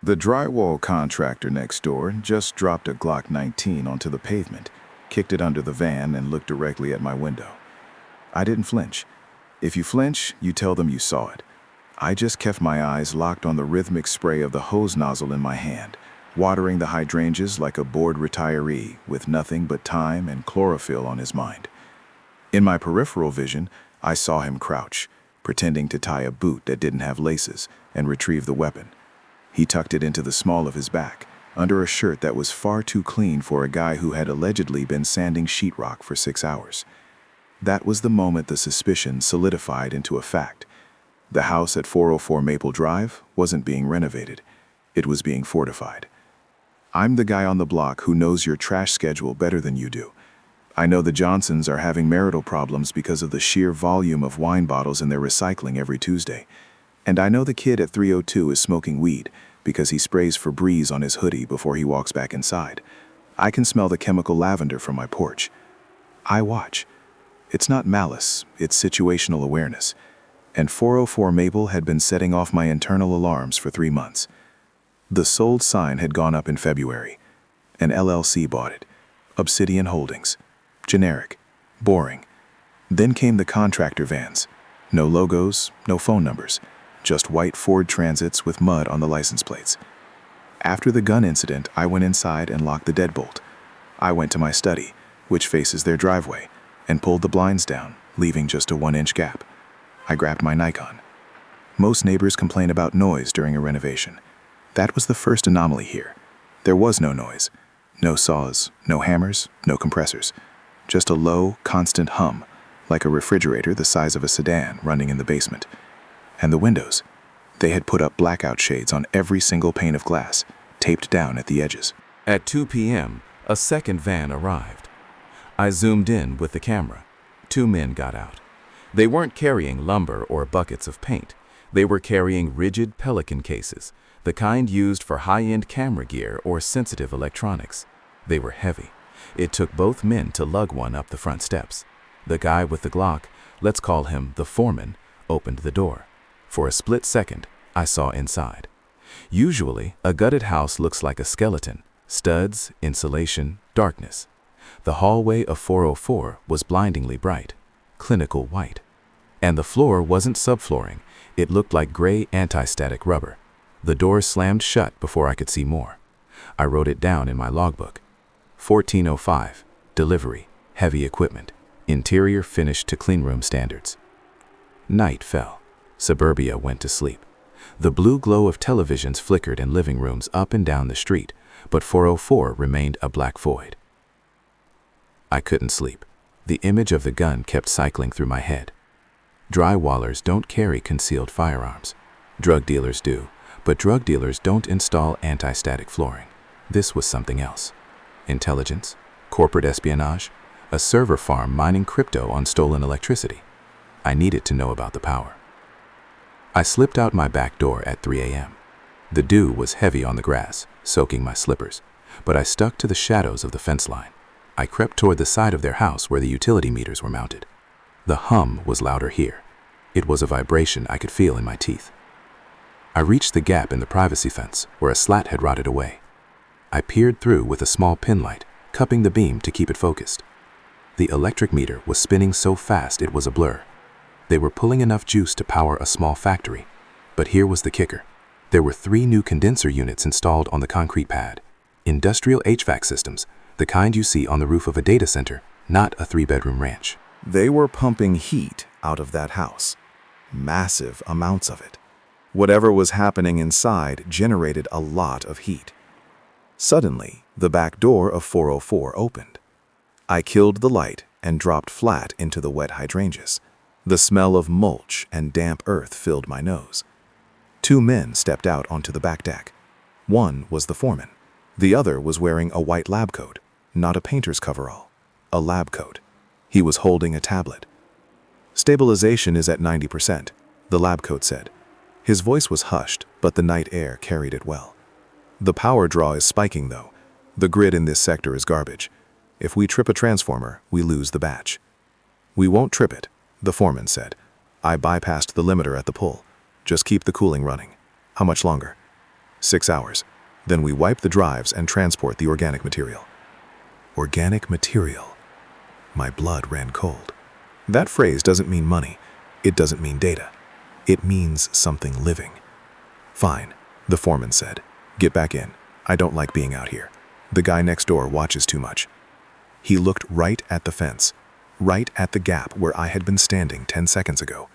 The drywall contractor next door just dropped a Glock 19 onto the pavement, kicked it under the van, and looked directly at my window. I didn't flinch. If you flinch, you tell them you saw it. I just kept my eyes locked on the rhythmic spray of the hose nozzle in my hand, watering the hydrangeas like a bored retiree with nothing but time and chlorophyll on his mind. In my peripheral vision, I saw him crouch, pretending to tie a boot that didn't have laces, and retrieve the weapon. He tucked it into the small of his back, under a shirt that was far too clean for a guy who had allegedly been sanding sheetrock for 6 hours. That was the moment the suspicion solidified into a fact. The house at 404 Maple Drive wasn't being renovated. It was being fortified. I'm the guy on the block who knows your trash schedule better than you do. I know the Johnsons are having marital problems because of the sheer volume of wine bottles in their recycling every Tuesday. And I know the kid at 302 is smoking weed because he sprays Febreze on his hoodie before he walks back inside. I can smell the chemical lavender from my porch. I watch. It's not malice, it's situational awareness. And 404 Maple had been setting off my internal alarms for 3 months. The sold sign had gone up in February. An LLC bought it. Obsidian Holdings. Generic. Boring. Then came the contractor vans. No logos, no phone numbers. Just white Ford Transits with mud on the license plates. After the gun incident, I went inside and locked the deadbolt. I went to my study, which faces their driveway, and pulled the blinds down, leaving just a 1-inch gap. I grabbed my Nikon. Most neighbors complain about noise during a renovation. That was the first anomaly here. There was no noise. No saws, no hammers, no compressors. Just a low, constant hum, like a refrigerator the size of a sedan running in the basement. And the windows. They had put up blackout shades on every single pane of glass, taped down at the edges. At 2 p.m., a second van arrived. I zoomed in with the camera. 2 men got out. They weren't carrying lumber or buckets of paint. They were carrying rigid Pelican cases, the kind used for high-end camera gear or sensitive electronics. They were heavy. It took both men to lug one up the front steps. The guy with the Glock, let's call him the foreman, opened the door. For a split second, I saw inside. Usually, a gutted house looks like a skeleton: studs, insulation, darkness. The hallway of 404 was blindingly bright, clinical white. And the floor wasn't subflooring. It looked like gray anti-static rubber. The door slammed shut before I could see more. I wrote it down in my logbook. 1405, delivery, heavy equipment, interior finished to cleanroom standards. Night fell. Suburbia went to sleep. The blue glow of televisions flickered in living rooms up and down the street, but 404 remained a black void. I couldn't sleep. The image of the gun kept cycling through my head. Drywallers don't carry concealed firearms. Drug dealers do, but drug dealers don't install anti-static flooring. This was something else. Intelligence, corporate espionage, a server farm mining crypto on stolen electricity. I needed to know about the power. I slipped out my back door at 3 a.m. The dew was heavy on the grass, soaking my slippers, but I stuck to the shadows of the fence line. I crept toward the side of their house where the utility meters were mounted. The hum was louder here. It was a vibration I could feel in my teeth. I reached the gap in the privacy fence where a slat had rotted away. I peered through with a small pin light, cupping the beam to keep it focused. The electric meter was spinning so fast it was a blur. They were pulling enough juice to power a small factory. But here was the kicker. There were 3 new condenser units installed on the concrete pad. Industrial HVAC systems, the kind you see on the roof of a data center, not a 3-bedroom ranch. They were pumping heat out of that house. Massive amounts of it. Whatever was happening inside generated a lot of heat. Suddenly, the back door of 404 opened. I killed the light and dropped flat into the wet hydrangeas. The smell of mulch and damp earth filled my nose. 2 men stepped out onto the back deck. One was the foreman. The other was wearing a white lab coat, not a painter's coverall, a lab coat. He was holding a tablet. "Stabilization is at 90%, the lab coat said. His voice was hushed, but the night air carried it well. "The power draw is spiking, though. The grid in this sector is garbage. If we trip a transformer, we lose the batch." "We won't trip it," the foreman said. "I bypassed the limiter at the pull. Just keep the cooling running." "How much longer?" 6 hours. Then we wipe the drives and transport the organic material. Organic material. My blood ran cold. That phrase doesn't mean money. It doesn't mean data. It means something living. Fine, the foreman said. Get back in. I don't like being out here. The guy next door watches too much. He looked right at the fence, right at the gap where I had been standing 10 seconds ago.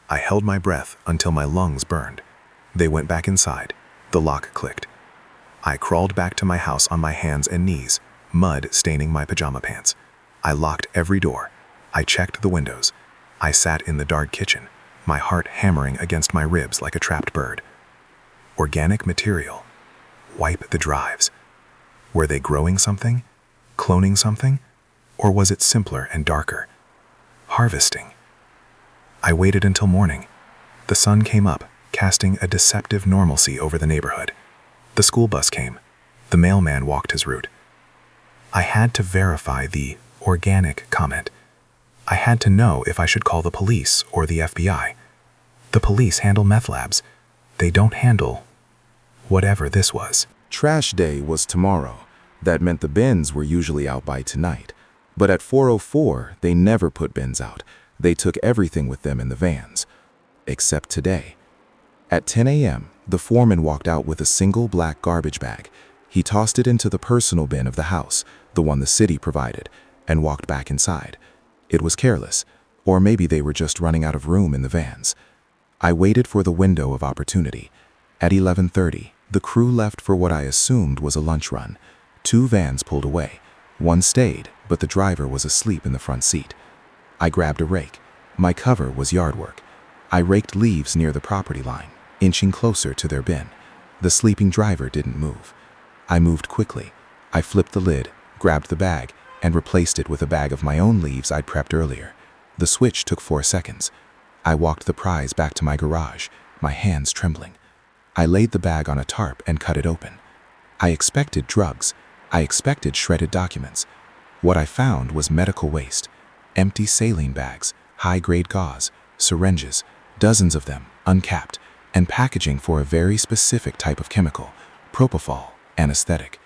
I held my breath until my lungs burned. They went back inside. The lock clicked. I crawled back to my house on my hands and knees, mud staining my pajama pants. I locked every door. I checked the windows. I sat in the dark kitchen, my heart hammering against my ribs like a trapped bird. Organic material. Wipe the drives. Were they growing something? Cloning something? Or was it simpler and darker? Harvesting. I waited until morning. The sun came up, casting a deceptive normalcy over the neighborhood. The school bus came. The mailman walked his route. I had to verify the organic comment. I had to know if I should call the police or the FBI. The police handle meth labs. They don't handle whatever this was. Trash day was tomorrow. That meant the bins were usually out by tonight. But at 4:04, they never put bins out. They took everything with them in the vans. Except today. At 10 a.m., the foreman walked out with a single black garbage bag. He tossed it into the personal bin of the house, the one the city provided, and walked back inside. It was careless, or maybe they were just running out of room in the vans. I waited for the window of opportunity. At 11:30, the crew left for what I assumed was a lunch run. 2 vans pulled away. One stayed, but the driver was asleep in the front seat. I grabbed a rake. My cover was yard work. I raked leaves near the property line, inching closer to their bin. The sleeping driver didn't move. I moved quickly. I flipped the lid, grabbed the bag, and replaced it with a bag of my own leaves I'd prepped earlier. The switch took 4 seconds. I walked the prize back to my garage, my hands trembling. I laid the bag on a tarp and cut it open. I expected drugs. I expected shredded documents. What I found was medical waste, empty saline bags, high-grade gauze, syringes, dozens of them, uncapped, and packaging for a very specific type of chemical, propofol, anesthetic.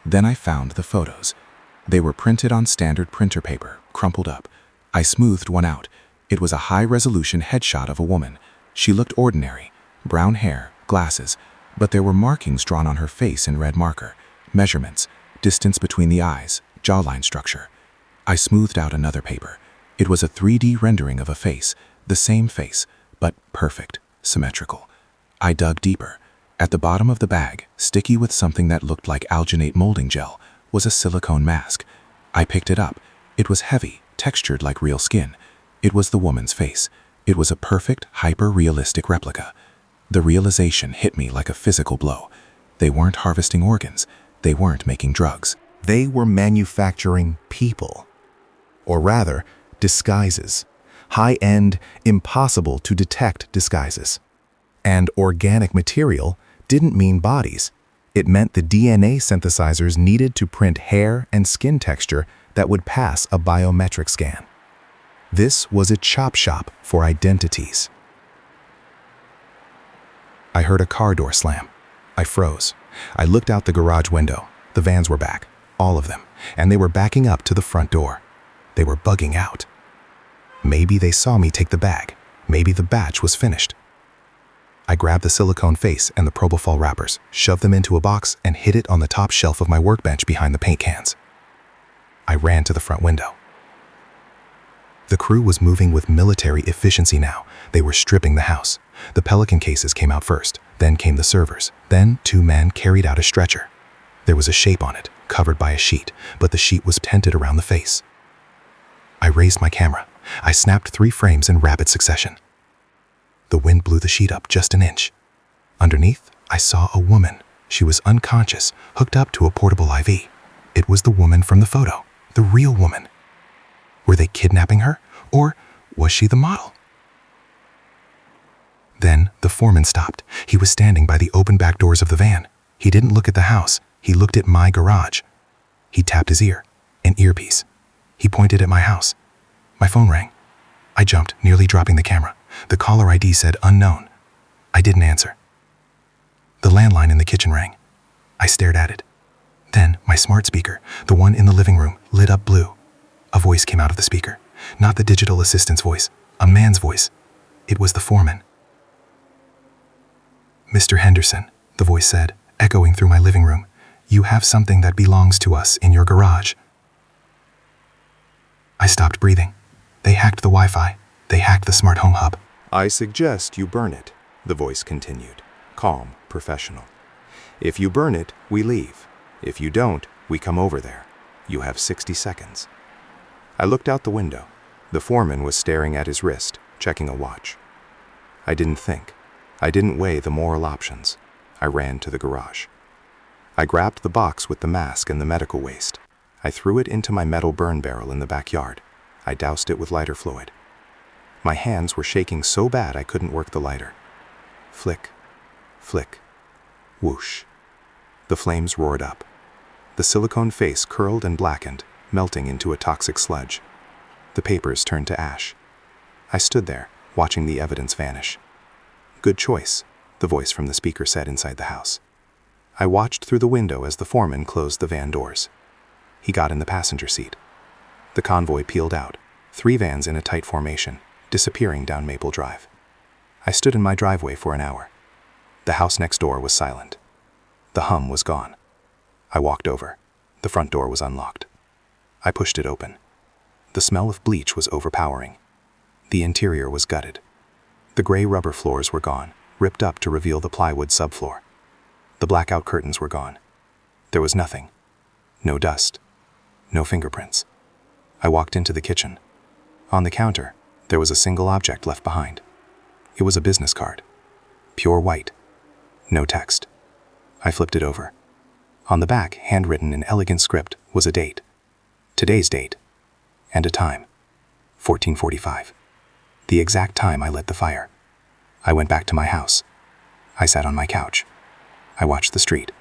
Then I found the photos. They were printed on standard printer paper, crumpled up. I smoothed one out. It was a high-resolution headshot of a woman. She looked ordinary, brown hair, glasses, but there were markings drawn on her face in red marker, measurements, distance between the eyes, jawline structure. I smoothed out another paper. It was a 3D rendering of a face, the same face, but perfect, symmetrical. I dug deeper. At the bottom of the bag, sticky with something that looked like alginate molding gel, was a silicone mask. I picked it up. It was heavy, textured like real skin. It was the woman's face. It was a perfect, hyper-realistic replica. The realization hit me like a physical blow. They weren't harvesting organs. They weren't making drugs. They were manufacturing people. Or rather, disguises. High-end, impossible to detect disguises. And organic material didn't mean bodies. It meant the DNA synthesizers needed to print hair and skin texture that would pass a biometric scan. This was a chop shop for identities. I heard a car door slam. I froze. I looked out the garage window. The vans were back, all of them, and they were backing up to the front door. They were bugging out. Maybe they saw me take the bag. Maybe the batch was finished. I grabbed the silicone face and the propofol wrappers, shoved them into a box, and hid it on the top shelf of my workbench behind the paint cans. I ran to the front window. The crew was moving with military efficiency now. They were stripping the house. The Pelican cases came out first. Then came the servers. Then 2 men carried out a stretcher. There was a shape on it, covered by a sheet, but the sheet was tented around the face. I raised my camera. I snapped 3 frames in rapid succession. The wind blew the sheet up just an inch. Underneath, I saw a woman. She was unconscious, hooked up to a portable IV. It was the woman from the photo, the real woman. Were they kidnapping her, or was she the model? Then the foreman stopped. He was standing by the open back doors of the van. He didn't look at the house. He looked at my garage. He tapped his ear, an earpiece. He pointed at my house. My phone rang. I jumped, nearly dropping the camera. The caller ID said unknown. I didn't answer. The landline in the kitchen rang. I stared at it. Then my smart speaker, the one in the living room, lit up blue. A voice came out of the speaker. Not the digital assistant's voice, a man's voice. It was the foreman. "Mr. Henderson," the voice said, echoing through my living room, "you have something that belongs to us in your garage." I stopped breathing. They hacked the Wi-Fi. They hacked the smart home hub. "I suggest you burn it," the voice continued, calm, professional. "If you burn it, we leave. If you don't, we come over there. You have 60 seconds. I looked out the window. The foreman was staring at his wrist, checking a watch. I didn't think. I didn't weigh the moral options. I ran to the garage. I grabbed the box with the mask and the medical waste. I threw it into my metal burn barrel in the backyard. I doused it with lighter fluid. My hands were shaking so bad I couldn't work the lighter. Flick, flick, whoosh. The flames roared up. The silicone face curled and blackened, melting into a toxic sludge. The papers turned to ash. I stood there, watching the evidence vanish. "Good choice," the voice from the speaker said inside the house. I watched through the window as the foreman closed the van doors. He got in the passenger seat. The convoy peeled out, 3 vans in a tight formation, disappearing down Maple Drive. I stood in my driveway for an hour. The house next door was silent. The hum was gone. I walked over. The front door was unlocked. I pushed it open. The smell of bleach was overpowering. The interior was gutted. The gray rubber floors were gone, ripped up to reveal the plywood subfloor. The blackout curtains were gone. There was nothing. No dust. No fingerprints. I walked into the kitchen. On the counter, there was a single object left behind. It was a business card. Pure white. No text. I flipped it over. On the back, handwritten in elegant script, was a date. Today's date. And a time. 14:45. The exact time I lit the fire. I went back to my house. I sat on my couch. I watched the street.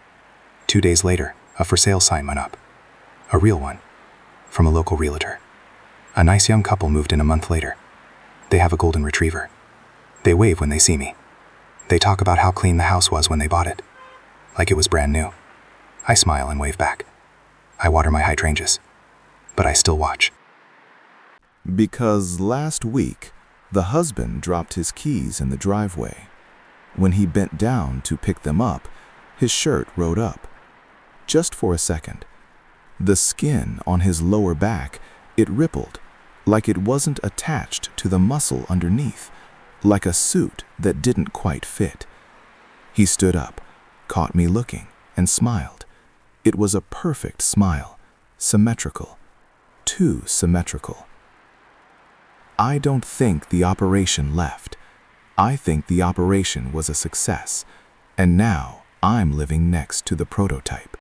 2 days later, a for sale sign went up. A real one. From a local realtor. A nice young couple moved in a month later. They have a golden retriever. They wave when they see me. They talk about how clean the house was when they bought it. Like it was brand new. I smile and wave back. I water my hydrangeas. But I still watch. Because last week, the husband dropped his keys in the driveway. When he bent down to pick them up, his shirt rode up. Just for a second. The skin on his lower back, it rippled, like it wasn't attached to the muscle underneath, like a suit that didn't quite fit. He stood up, caught me looking, and smiled. It was a perfect smile, symmetrical, too symmetrical. I don't think the operation left. I think the operation was a success, and now I'm living next to the prototype.